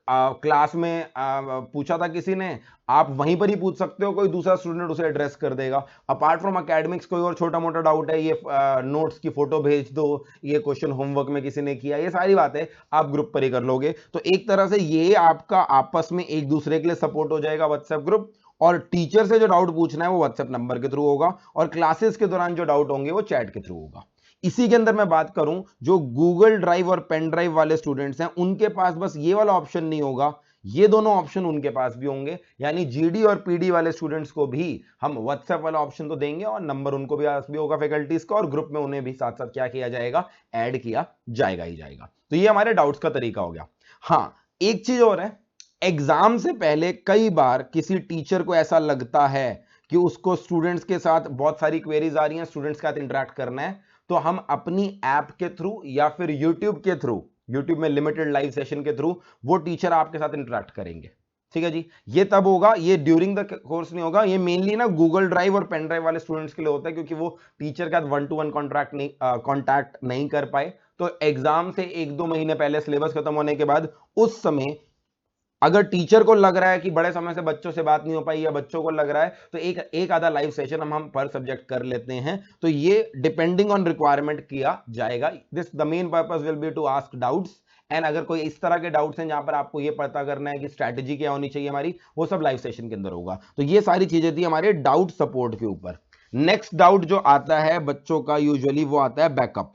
क्लास में पूछा था किसी ने, आप वहीं पर ही पूछ सकते हो, कोई दूसरा स्टूडेंट उसे एड्रेस कर देगा। अपार्ट फ्रॉम एकेडमिक्स कोई और छोटा मोटा डाउट है, ये नोट्स की फोटो भेज दो, ये क्वेश्चन होमवर्क में किसी ने किया, ये सारी बातें आप ग्रुप पर ही कर लोगे। तो एक तरह से ये आपका आपस में एक दूसरे के लिए सपोर्ट हो जाएगा व्हाट्सएप ग्रुप, और टीचर से जो डाउट पूछना है वो व्हाट्सएप नंबर के थ्रू होगा, और क्लासेस के दौरान जो डाउट होंगे वो चैट के थ्रू होगा। इसी के अंदर मैं बात करूं, जो गूगल ड्राइव और पेन ड्राइव वाले स्टूडेंट्स हैं उनके पास बस ये वाला ऑप्शन नहीं होगा, ये दोनों ऑप्शन उनके पास भी होंगे। यानी जीडी और पीडी वाले स्टूडेंट्स को भी हम व्हाट्सएप वाला ऑप्शन तो देंगे और नंबर उनको भी होगा फैकल्टीज का, और ग्रुप में उन्हें भी साथ साथ क्या किया जाएगा, ऐड किया जाएगा ही जाएगा। तो ये हमारे डाउट्स का तरीका हो गया। हाँ, एक चीज और है, एग्जाम से पहले कई बार किसी टीचर को ऐसा लगता है कि उसको स्टूडेंट्स के साथ बहुत सारी क्वेरीज आ रही हैं, स्टूडेंट्स के साथ इंटरेक्ट करना है, तो हम अपनी ऐप के थ्रू या फिर यूट्यूब के थ्रू, यूट्यूब में लिमिटेड लाइव सेशन के थ्रू वो टीचर आपके साथ इंटरेक्ट करेंगे। ठीक है जी, ये तब होगा, ये ड्यूरिंग द कोर्स नहीं होगा, ये मेनली ना गूगल ड्राइव और पेन ड्राइव वाले स्टूडेंट्स के लिए होता है, क्योंकि वो टीचर के साथ 1-to-1 कॉन्टैक्ट नहीं कर पाए। तो एग्जाम से 1-2 महीने पहले सिलेबस खत्म होने के बाद उस समय अगर टीचर को लग रहा है कि बड़े समय से बच्चों से बात नहीं हो पाई, या बच्चों को लग रहा है, तो एक आधा लाइव सेशन हम पर सब्जेक्ट कर लेते हैं। तो ये डिपेंडिंग ऑन रिक्वायरमेंट किया जाएगा। This the main purpose will be to ask doubts, and अगर कोई इस तरह के डाउट्स हैं जहां पर आपको ये पता करना है कि स्ट्रैटेजी क्या होनी चाहिए हमारी, वो सब लाइव सेशन के अंदर होगा। तो ये सारी चीजें थी हमारे डाउट सपोर्ट के ऊपर। नेक्स्ट डाउट जो आता है बच्चों का यूजुअली वो आता है बैकअप।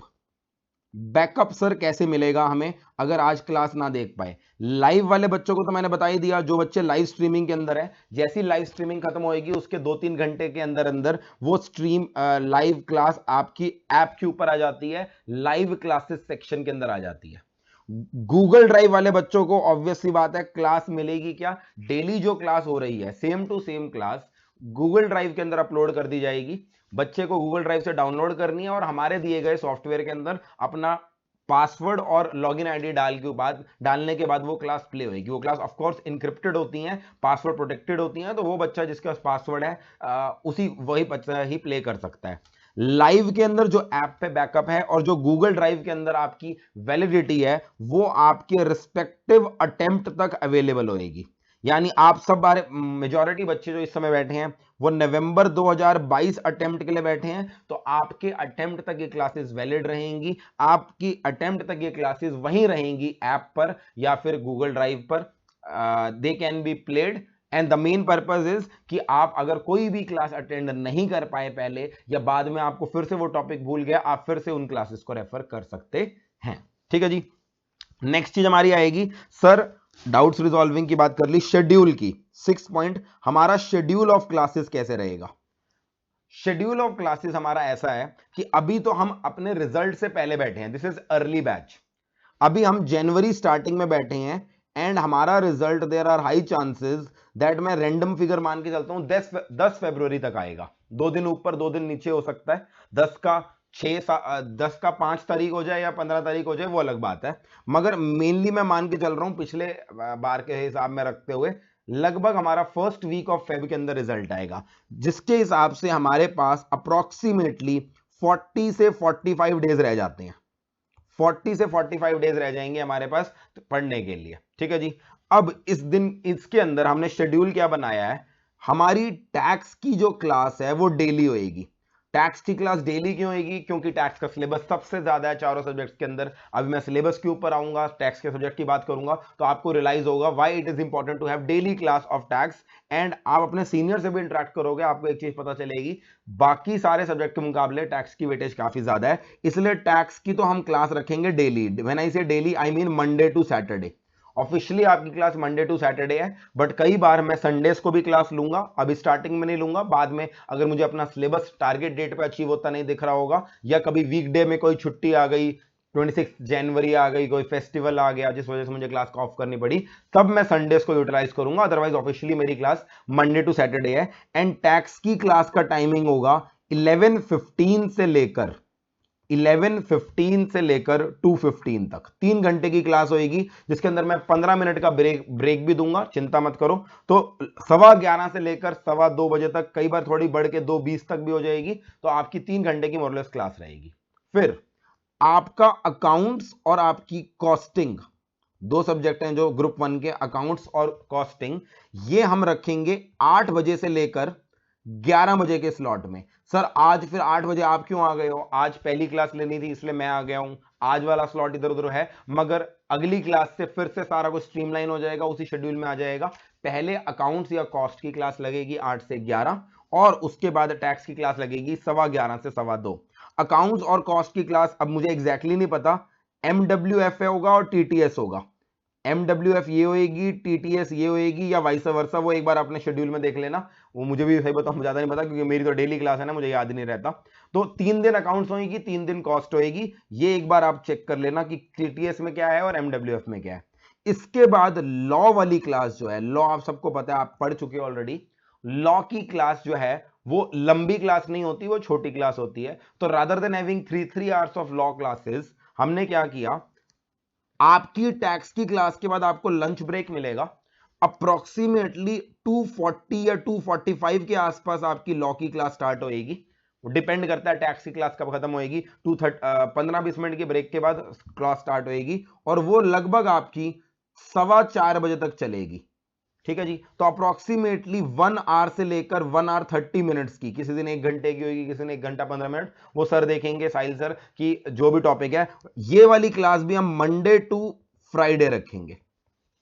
बैकअप सर कैसे मिलेगा हमें अगर आज क्लास ना देख पाए? लाइव वाले बच्चों को तो मैंने बता ही दिया, जो बच्चे लाइव स्ट्रीमिंग के अंदर है, जैसी लाइव स्ट्रीमिंग खत्म होएगी उसके 2-3 घंटे के अंदर अंदर वो स्ट्रीम लाइव क्लास आपकी ऐप के ऊपर आ जाती है, लाइव क्लासेस सेक्शन के अंदर आ जाती है। गूगल ड्राइव वाले बच्चों को ऑब्वियस सी बात है क्लास मिलेगी क्या? डेली जो क्लास हो रही है same to same class Google drive के अंदर अपलोड कर दी जाएगी। बच्चे को गूगल ड्राइव से डाउनलोड करनी है और हमारे दिए गए सॉफ्टवेयर के अंदर अपना पासवर्ड और लॉगिन आईडी डालने के बाद वो क्लास प्ले होगी। वो क्लास ऑफ कोर्स इनक्रिप्टेड होती हैं, पासवर्ड प्रोटेक्टेड होती हैं, तो वो बच्चा जिसके पास पासवर्ड है उसी वही बच्चा ही प्ले कर सकता है। लाइव के अंदर जो ऐप पे बैकअप है और जो गूगल ड्राइव के अंदर आपकी वैलिडिटी है वो आपके रिस्पेक्टिव अटेम्प्ट तक अवेलेबल होगी। यानी आप सब बारे मेजॉरिटी बच्चे जो इस समय बैठे हैं वो नवंबर 2022 अटेम्प्ट के लिए बैठे हैं, तो आपके अटेम्प्ट तक ये क्लासेस वैलिड रहेंगी, आपकी अटेम्प्ट तक ये क्लासेस वहीं रहेंगी ऐप पर या फिर गूगल ड्राइव पर। They can be played and the main purpose is कि आप अगर कोई भी क्लास अटेंड नहीं कर पाए पहले या बाद में आपको फिर से वो टॉपिक भूल गया, आप फिर से उन क्लासेस को रेफर कर सकते हैं। ठीक है जी। नेक्स्ट चीज हमारी आएगी सर डाउट्स रिजॉल्विंग की बात कर ली, शेड्यूल की 6 पॉइंट हमारा शेड्यूल ऑफ क्लासेस कैसे रहेगा? शेड्यूल ऑफ क्लासेस हमारा ऐसा है कि अभी तो हम अपने रिजल्ट से पहले बैठे हैं, दिस इज अर्ली बैच, अभी हम जनवरी स्टार्टिंग में बैठे हैं एंड हमारा result there are high chances that मैं रैंडम फिगर मान के चलता हूं 10 फरवरी तक आएगा, 2 दिन ऊपर 2 दिन नीचे हो सकता है, 10 का 5 तारीख हो जाए या 15 तारीख हो जाए वो अलग बात है, मगर मेनली मैं मान के चल रहा हूं पिछले बार के हिसाब में रखते हुए लगभग हमारा फर्स्ट वीक ऑफ फेब के अंदर रिजल्ट आएगा, जिसके हिसाब से हमारे पास अप्रोक्सीमेटली 40 से 45 डेज रह जाते हैं, 40 से 45 डेज रह जाएंगे हमारे पास पढ़ने के लिए। ठीक है जी। अब इस दिन इसके अंदर हमने शेड्यूल क्या बनाया है, हमारी टैक्स की जो क्लास है वो डेली होएगी। टैक्स की क्लास डेली क्यों होएगी? क्योंकि टैक्स का सिलेबस सबसे ज्यादा है चारों सब्जेक्ट्स के अंदर। अभी मैं सिलेबस के ऊपर आऊंगा, टैक्स के सब्जेक्ट की बात करूंगा तो आपको रियलाइज होगा why it is important to have daily class of tax. And आप अपने सीनियर से भी इंटरेक्ट करोगे, आपको एक चीज पता चलेगी, बाकी सारे सब्जेक्ट के मुकाबले टैक्स की वेटेज काफी ज्यादा है, इसलिए टैक्स की तो हम क्लास रखेंगे daily. When I say daily I mean Monday to Saturday. Officially आपकी क्लास मंडे टू सैटरडे है, बट कई बार मैं संडेज को भी क्लास लूंगा, अभी स्टार्टिंग में नहीं लूंगा, बाद में अगर मुझे अपना सिलेबस टारगेट डेट पे अचीव होता नहीं दिख रहा होगा या कभी वीकडे में कोई छुट्टी आ गई, 26 जनवरी आ गई, कोई फेस्टिवल आ गया जिस वजह से मुझे क्लास को ऑफ करनी पड़ी, तब मैं संडेज को यूटिलाइज करूंगा, अदरवाइज ऑफिशियली मेरी क्लास मंडे टू सैटरडे है। एंड टैक्स की क्लास का टाइमिंग होगा 11:15 से लेकर 2:15 तक 3 घंटे की क्लास होगी, जिसके अंदर मैं 15 मिनट का ब्रेक भी दूंगा, चिंता मत करो। तो 11:15 से लेकर 2:15 बजे तक, कई बार थोड़ी बढ़ के 2:20 तक भी हो जाएगी, तो आपकी 3 घंटे की मोरलेस क्लास रहेगी। फिर आपका अकाउंट्स और आपकी कॉस्टिंग, दो सब्जेक्ट हैं जो ग्रुप 1 के, अकाउंट्स और कॉस्टिंग, ये हम रखेंगे 8 बजे से लेकर 11 बजे के स्लॉट में। सर आज फिर 8 बजे आप क्यों आ गए हो? आज पहली क्लास लेनी थी इसलिए मैं आ गया हूं, आज वाला स्लॉट इधर उधर है, मगर अगली क्लास से फिर से सारा कुछ स्ट्रीमलाइन हो जाएगा, उसी शेड्यूल में आ जाएगा। पहले अकाउंट्स या कॉस्ट की क्लास लगेगी 8 से 11 और उसके बाद टैक्स की क्लास लगेगी 11:15 से 2:15। अकाउंट्स और कॉस्ट की क्लास अब मुझे एग्जैक्टली नहीं पता, MWF होगा और TTS होगा, MWF ये होएगी, TTS ये होएगी या वाइस वर्सा, वो एक बार अपने शेड्यूल में देख लेना, वो मुझे भी सही बताऊं ज्यादा नहीं पता क्योंकि मेरी तो डेली क्लास है ना, मुझे याद नहीं रहता। तो 3 दिन अकाउंट्स होएगी, 3 दिन कॉस्ट होएगी, ये एक बार आप चेक कर लेना कि TTS में क्या है और MWF में क्या है। इसके बाद लॉ वाली क्लास जो है, लॉ आप सबको पता है, आप पढ़ चुके ऑलरेडी, लॉ की क्लास जो है वो लंबी क्लास नहीं होती, वो छोटी क्लास होती है। तो rather than having 3 hours of law classes, हमने क्या किया, आपकी टैक्स की क्लास के बाद आपको लंच ब्रेक मिलेगा, अप्रोक्सीमेटली 2:40 या 2:45 के आसपास आपकी लॉ की क्लास स्टार्ट होएगी, डिपेंड करता है टैक्स की क्लास कब खत्म होएगी, 15-20 मिनट के ब्रेक के बाद क्लास स्टार्ट होएगी और वो लगभग आपकी 4:15 बजे तक चलेगी। ठीक है जी। तो अप्रोक्सीमेटली 1 आवर से लेकर 1 आवर 30 मिनट्स की, किसी दिन 1 घंटे की होगी, किसी दिन 1 घंटा 15 मिनट, वो सर देखेंगे साहिल सर कि जो भी टॉपिक है। ये वाली क्लास भी हम मंडे टू फ्राइडे रखेंगे,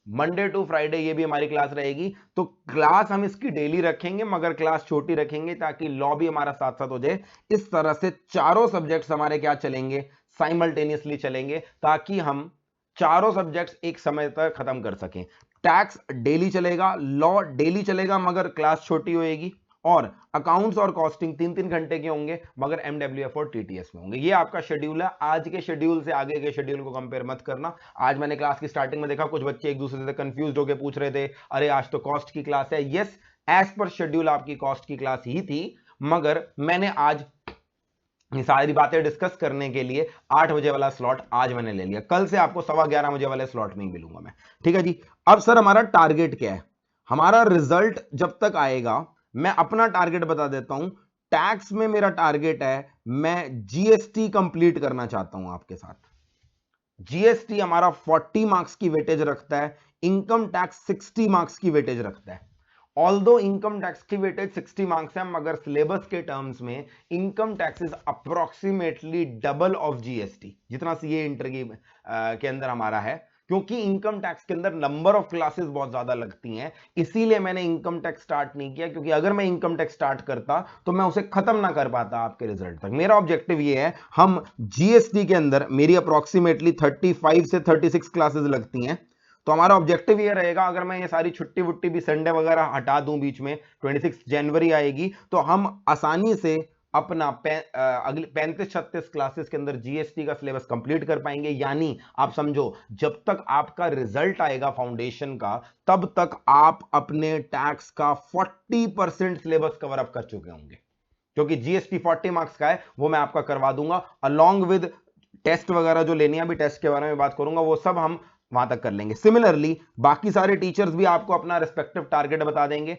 मंडे टू फ्राइडे ये भी हमारी क्लास रहेगी। तो क्लास हम इसकी डेली रखेंगे मगर क्लास छोटी रखेंगे ताकि लॉ भी हमारा साथ साथ हो जाए। इस तरह से चारों सब्जेक्ट्स हमारे क्या चलेंगे, साइमल्टेनियसली चलेंगे, ताकि हम चारों सब्जेक्ट्स एक समय तक खत्म कर सकें। टैक्स डेली चलेगा, लॉ डेली चलेगा मगर क्लास छोटी होएगी, और अकाउंट्स और कॉस्टिंग 3-3 घंटे के होंगे मगर एमडब्ल्यूएफ और टीटीएस में होंगे। ये आपका शेड्यूल है। आज के शेड्यूल से आगे के शेड्यूल को कंपेयर मत करना। आज मैंने क्लास की स्टार्टिंग में देखा कुछ बच्चे एक दूसरे से कंफ्यूज होकर पूछ रहे थे, अरे आज तो कॉस्ट की क्लास है। यस, एज पर शेड्यूल आपकी कॉस्ट की क्लास ही थी, मगर मैंने आज ये सारी बातें डिस्कस करने के लिए 8 बजे वाला स्लॉट आज मैंने ले लिया। कल से आपको 11:15 बजे वाले स्लॉट में ही मिलूंगा मैं। ठीक है जी। अब सर हमारा टारगेट क्या है? हमारा रिजल्ट जब तक आएगा, मैं अपना टारगेट बता देता हूं। टैक्स में मेरा टारगेट है, मैं जीएसटी कंप्लीट करना चाहता हूं आपके साथ। जीएसटी हमारा 40 मार्क्स की वेटेज रखता है, इनकम टैक्स 60 मार्क्स की वेटेज रखता है। ऑल्दो इनकम टैक्स की वेटेज 60 मार्क्स है, मगर सिलेबस के टर्म्स में income tax is approximately double of GST, जितना सीए इंटर के अंदर हमारा है। क्योंकि इनकम टैक्स के अंदर नंबर ऑफ क्लासेस बहुत ज्यादा लगती हैं, इसीलिए मैंने इनकम टैक्स स्टार्ट नहीं किया। क्योंकि अगर मैं इनकम टैक्स स्टार्ट करता तो मैं उसे खत्म ना कर पाता आपके रिजल्ट तक। मेरा ऑब्जेक्टिव ये है, हम जीएसटी के अंदर मेरी अप्रोक्सीमेटली 35 से 36 क्लासेस लगती हैं। तो हमारा ऑब्जेक्टिव ये रहेगा, अगर मैं ये सारी छुट्टी वुट्टी भी संडे वगैरह हटा दूं बीच में, 26 जनवरी आएगी तो हम आसानी से अपना अगली 35-36 क्लासेस के अंदर जीएसटी का सिलेबस कंप्लीट कर पाएंगे। यानी आप समझो, जब तक आपका रिजल्ट आएगा फाउंडेशन का, तब तक आप अपने टैक्स का 40% सिलेबस कवर अप कर चुके होंगे। क्योंकि जीएसटी 40 मार्क्स का है, वो मैं आपका करवा दूंगा अलॉन्ग विद टेस्ट वगैरह जो लेनी है। अभी टेस्ट के बारे में बात करूंगा, वो सब हम वहां तक कर लेंगे। सिमिलरली बाकी सारे टीचर्स भी आपको अपना रिस्पेक्टिव टारगेट बता देंगे।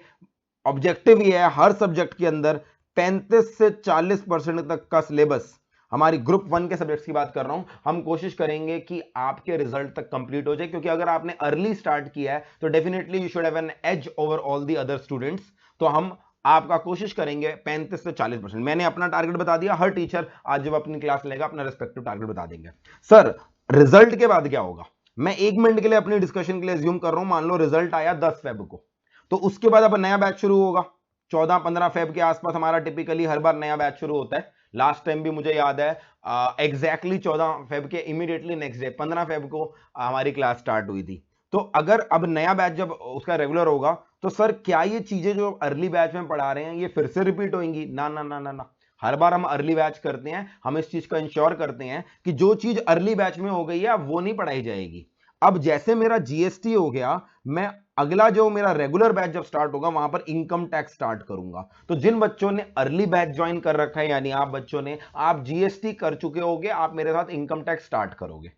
ऑब्जेक्टिव ये है, हर सब्जेक्ट के अंदर 35 से 40% तक का सिलेबस, हमारी ग्रुप 1 के सब्जेक्ट्स की बात कर रहा हूं, हम कोशिश करेंगे कि आपके रिजल्ट तक कंप्लीट हो जाए। क्योंकि अगर आपने अर्ली स्टार्ट किया है तो definitely you should have an edge over all the other students. तो हम आपका कोशिश करेंगे 35 से 40%। मैंने अपना टारगेट बता दिया, हर टीचर आज जब अपनी क्लास लेगा अपना रिस्पेक्टिव टारगेट बता देंगे। सर रिजल्ट के बाद क्या होगा? मैं 1 मिनट के लिए अपनी डिस्कशन के लिए अज्यूम कर रहा हूं, मान लो रिजल्ट आया 10 फेब को, तो उसके बाद अब नया बैच शुरू होगा। 14-15 फेब के आसपास हमारा टिपिकली हर बार नया बैच शुरू होता है। लास्ट टाइम भी मुझे याद है एग्जैक्टली 14 फेब के इमीडिएटली नेक्स्ट डे 15 फेब को हमारी क्लास स्टार्ट हुई थी। तो अगर अब नया बैच जब उसका रेगुलर होगा, तो सर क्या ये चीजें जो अर्ली बैच में पढ़ा रहे हैं ये फिर से रिपीट होंगी? ना ना ना ना ना। हर बार हम अर्ली बैच करते हैं, हम इस चीज का इंश्योर करते हैं कि जो चीज अर्ली बैच में हो गई है वो नहीं पढ़ाई जाएगी। अब जैसे मेरा जीएसटी हो गया, मैं अगला जो मेरा रेगुलर बैच जब स्टार्ट होगा वहां पर इनकम टैक्स स्टार्ट करूंगा। तो जिन बच्चों ने अर्ली बैच ज्वाइन कर रखा है, यानी आप बच्चों ने, आप जीएसटी कर चुके होगे, आप मेरे साथ इनकम टैक्स स्टार्ट करोगे।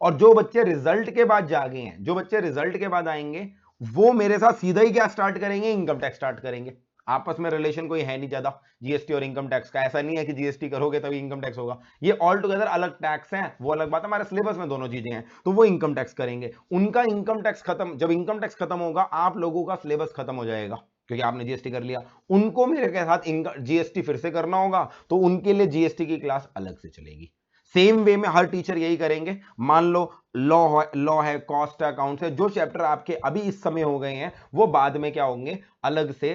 और जो बच्चे रिजल्ट के बाद जागे हैं, जो बच्चे रिजल्ट के बाद आएंगे, वो मेरे साथ सीधा ही क्या स्टार्ट करेंगे? इनकम टैक्स स्टार्ट करेंगे। आपस में रिलेशन कोई है नहीं ज्यादा जीएसटी और इनकम टैक्स का। ऐसा नहीं है कि जीएसटी करोगे तभी इनकम टैक्स होगा, ये ऑल टुगेदर अलग टैक्स है, वो अलग बात है। हमारे सिलेबस में दोनों चीजें हैं, तो वो इनकम टैक्स करेंगे। उनका इनकम टैक्स खत्म, जब इनकम टैक्स खत्म होगा आप लोगों का सिलेबस खत्म हो जाएगा, क्योंकि आपने जीएसटी कर लिया। उनको मेरे के साथ जीएसटी फिर से करना होगा, तो उनके लिए जीएसटी की क्लास अलग से चलेगी। सेम वे में हर टीचर यही करेंगे। मान लो लॉ है, कॉस्ट अकाउंट है, जो चैप्टर आपके अभी इस समय हो गए हैं वो बाद में क्या होंगे, अलग से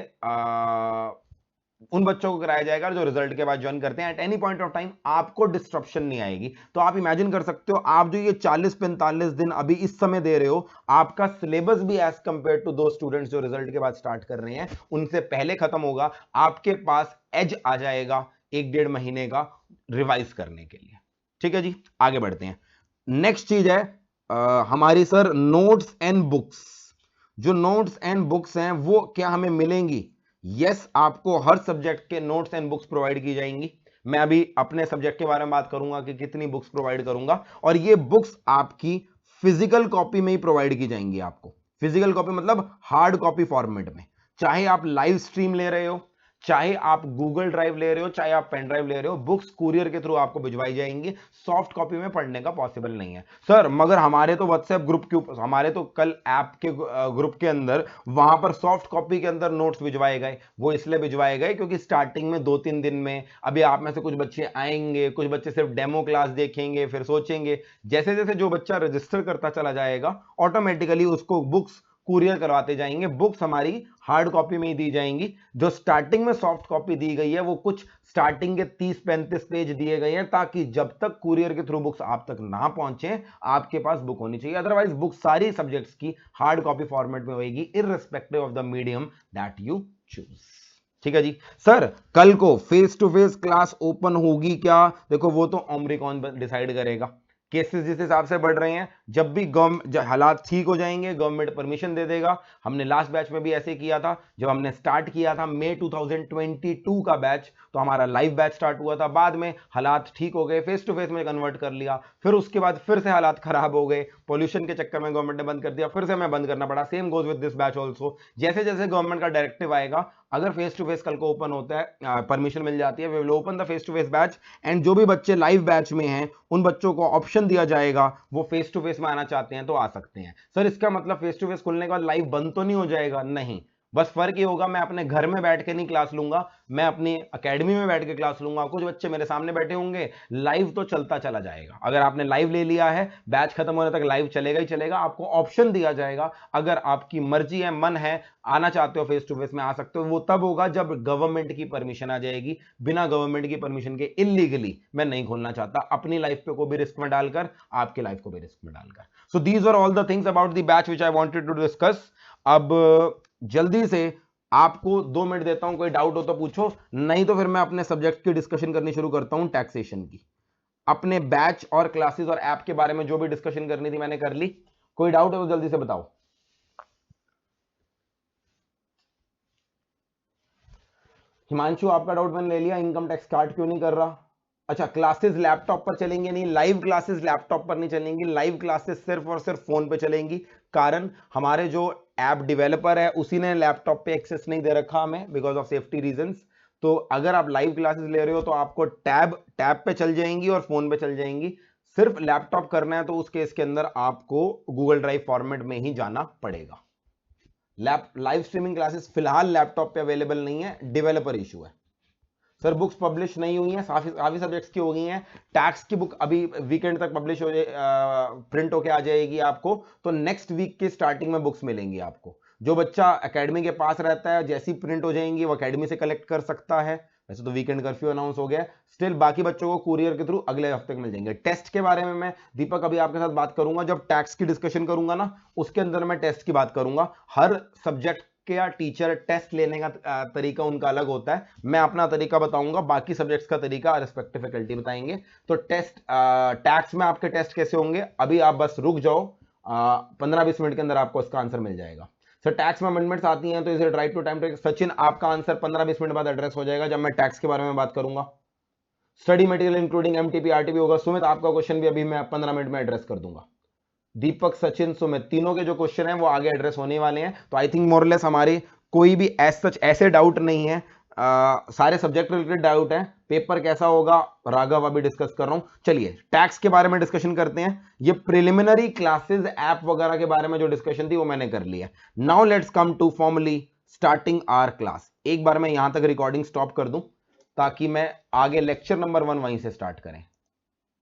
उन बच्चों को कराया जाएगा जो रिजल्ट के बाद ज्वाइन करते हैं। At any point of time आपको डिस्ट्रप्शन नहीं आएगी। तो आप इमेजिन कर सकते हो, आप जो ये 40-45 दिन अभी इस समय दे रहे हो, आपका सिलेबस भी एज कंपेयर टू दो स्टूडेंट्स जो रिजल्ट के बाद स्टार्ट कर रहे हैं उनसे पहले खत्म होगा। आपके पास एज आ जाएगा 1-1.5 महीने का रिवाइज करने के लिए। ठीक है जी, आगे बढ़ते हैं। नेक्स्ट चीज है हमारी सर नोट्स एंड बुक्स। जो नोट्स एंड बुक्स हैं वो क्या हमें मिलेंगी? यस, आपको हर सब्जेक्ट के नोट्स एंड बुक्स प्रोवाइड की जाएंगी। मैं अभी अपने सब्जेक्ट के बारे में बात करूंगा कि कितनी बुक्स प्रोवाइड करूंगा, और ये बुक्स आपकी फिजिकल कॉपी में ही प्रोवाइड की जाएंगी आपको। फिजिकल कॉपी मतलब हार्ड कॉपी फॉर्मेट में। चाहे आप लाइव स्ट्रीम ले रहे हो, चाहे आप गूगल ड्राइव ले रहे हो चाहे आप पेन ड्राइव ले रहे हो, बुक्स कुरियर के थ्रू आपको भिजवाई जाएंगी, सॉफ्ट कॉपी में पढ़ने का पॉसिबल नहीं है। सर मगर हमारे तो व्हाट्सएप ग्रुप के ऊपर, हमारे तो कल ऐप के ग्रुप के अंदर वहां पर सॉफ्ट कॉपी के अंदर नोट्स भिजवाए गए। वो इसलिए भिजवाए गए क्योंकि स्टार्टिंग में 2-3 दिन में अभी आप में से कुछ बच्चे आएंगे, कुछ बच्चे सिर्फ डेमो क्लास देखेंगे, फिर सोचेंगे, जैसे जैसे जो बच्चा रजिस्टर करता चला जाएगा ऑटोमेटिकली उसको बुक्स कुरियर करवाते जाएंगे। बुक्स हमारी हार्ड कॉपी में ही दी जाएंगी। जो स्टार्टिंग में सॉफ्ट कॉपी दी गई है वो कुछ स्टार्टिंग के 30-35 पेज दिए गए हैं, ताकि जब तक कुरियर के थ्रू बुक्स आप तक ना पहुंचे आपके पास बुक होनी चाहिए। अदरवाइज बुक सारी सब्जेक्ट्स की हार्ड कॉपी फॉर्मेट में होगी, irrespective of the medium that you choose. ठीक है जी। सर कल को face to face class open होगी क्या? देखो वो तो ओमरिकॉन डिसाइड करेगा। केसेस जिस हिसाब से बढ़ रहे हैं, जब भी हालात ठीक हो जाएंगे गवर्नमेंट परमिशन दे देगा। हमने लास्ट बैच में भी ऐसे किया था, जब हमने स्टार्ट किया था मई 2022 का बैच, तो हमारा लाइव बैच स्टार्ट हुआ था। बाद में हालात ठीक हो गए, फेस टू फेस में कन्वर्ट कर लिया, फिर उसके बाद फिर से हालात खराब हो गए, पोल्यूशन के चक्कर में गवर्नमेंट ने बंद कर दिया, फिर से हमें बंद करना पड़ा। Same goes with this batch also. जैसे जैसे गवर्नमेंट का डायरेक्टिव आएगा, अगर फेस टू फेस कल को ओपन होता है, परमिशन मिल जाती है, we will open the face to face batch. And जो भी बच्चे लाइव बैच में हैं उन बच्चों को ऑप्शन दिया जाएगा, वो फेस टू फेस में आना चाहते हैं तो आ सकते हैं। सर इसका मतलब फेस टू फेस खुलने के बाद लाइव बंद तो नहीं हो जाएगा? नहीं, बस फर्क ये होगा मैं अपने घर में बैठ के नहीं क्लास लूंगा, मैं अपनी एकेडमी में बैठ के क्लास लूंगा। कुछ बच्चे मेरे सामने बैठे होंगे, लाइव तो चलता चला जाएगा। अगर आपने लाइव ले लिया है, बैच खत्म होने तक लाइव चलेगा ही चलेगा। आपको ऑप्शन दिया जाएगा, अगर आपकी मर्जी है, मन है, आना चाहते हो फेस टू फेस में आ सकते हो। वो तब होगा जब गवर्नमेंट की परमिशन आ जाएगी। बिना गवर्नमेंट की परमिशन के इलीगली मैं नहीं खोलना चाहता, अपनी लाइफ पे को भी रिस्क में डालकर, आपकी लाइफ को भी रिस्क में डालकर। So these are all the things about the batch which I wanted to discuss. अब जल्दी से आपको 2 मिनट देता हूं, कोई डाउट हो तो पूछो, नहीं तो फिर मैं अपने सब्जेक्ट की डिस्कशन करनी शुरू करता हूं, टैक्सेशन की। अपने बैच और क्लासेस और ऐप के बारे में जो भी डिस्कशन करनी थी मैंने कर ली। कोई डाउट है तो जल्दी से बताओ। हिमांशु आपका डाउट मैंने ले लिया, इनकम टैक्स कार्ड क्यों नहीं कर रहा? अच्छा, क्लासेस लैपटॉप पर चलेंगे नहीं, लाइव क्लासेस लैपटॉप पर नहीं चलेंगी, लाइव क्लासेस सिर्फ और सिर्फ फोन पे चलेंगी। कारण हमारे जो ऐप डेवलपर है उसी ने लैपटॉप पे एक्सेस नहीं दे रखा हमें, बिकॉज ऑफ सेफ्टी रीजंस। तो अगर आप लाइव क्लासेस ले रहे हो तो आपको टैब पे चल जाएंगी और फोन पे चल जाएंगी। सिर्फ लैपटॉप करना है तो उस केस के अंदर आपको गूगल ड्राइव फॉर्मेट में ही जाना पड़ेगा। लाइव स्ट्रीमिंग क्लासेस फिलहाल लैपटॉप पे अवेलेबल नहीं है, डेवलपर इशू है। सर बुक्स पब्लिश नहीं हुई हैं, काफी सब्जेक्ट्स की हो गई हैं। टैक्स की बुक अभी वीकेंड तक पब्लिश हो प्रिंट होके आ जाएगी आपको, तो नेक्स्ट वीक के स्टार्टिंग में बुक्स मिलेंगी आपको। जो बच्चा एकेडमी के पास रहता है, जैसी प्रिंट हो जाएंगी वो एकेडमी से कलेक्ट कर सकता है। वैसे तो वीकेंड कर्फ्यू अनाउंस हो गया, स्टिल बाकी बच्चों को कुरियर के थ्रू अगले हफ्ते मिल जाएंगे। टेस्ट के बारे में मैं दीपक अभी आपके साथ बात करूंगा, जब टैक्स की डिस्कशन करूंगा ना उसके अंदर मैं टेस्ट की बात करूंगा। हर सब्जेक्ट क्या टीचर टेस्ट लेने का तरीका उनका अलग होता है, मैं अपना तरीका बताऊंगा, बाकी सब्जेक्ट्स का तरीका रिस्पेक्टिव फैकल्टी बताएंगे। तो टेस्ट टैक्स में आपके टेस्ट कैसे होंगे, अभी आप बस रुक जाओ, 15-20 मिनट के अंदर आपको इसका आंसर मिल जाएगा। सर टैक्स में अमेंडमेंट्स आती हैं तो इसे राइट टू टाइम। सचिन आपका आंसर 15-20 मिनट बाद एड्रेस हो जाएगा जब मैं टैक्स के बारे में बात करूंगा। Study material including MTP RTP होगा। सुमित आपका क्वेश्चन भी अभी मैं 15 मिनट में एड्रेस कर दूंगा। दीपक, सचिन, सुमित तीनों के जो क्वेश्चन हैं वो आगे एड्रेस होने वाले हैं। तो आई थिंक मोरलेस हमारे कोई भी सच ऐसे डाउट नहीं है, सारे सब्जेक्ट रिलेटेड डाउट हैं। पेपर कैसा होगा राघव अभी डिस्कस कर रहा हूं। चलिए टैक्स के बारे में डिस्कशन करते हैं। ये प्रिलिमिनरी क्लासेस ऐप वगैरह के बारे में जो डिस्कशन थी वो मैंने कर लिया। Now let's come to formally starting our class. एक बार मैं यहां तक रिकॉर्डिंग स्टॉप कर दूं ताकि मैं आगे लेक्चर नंबर 1 वहीं से स्टार्ट करें।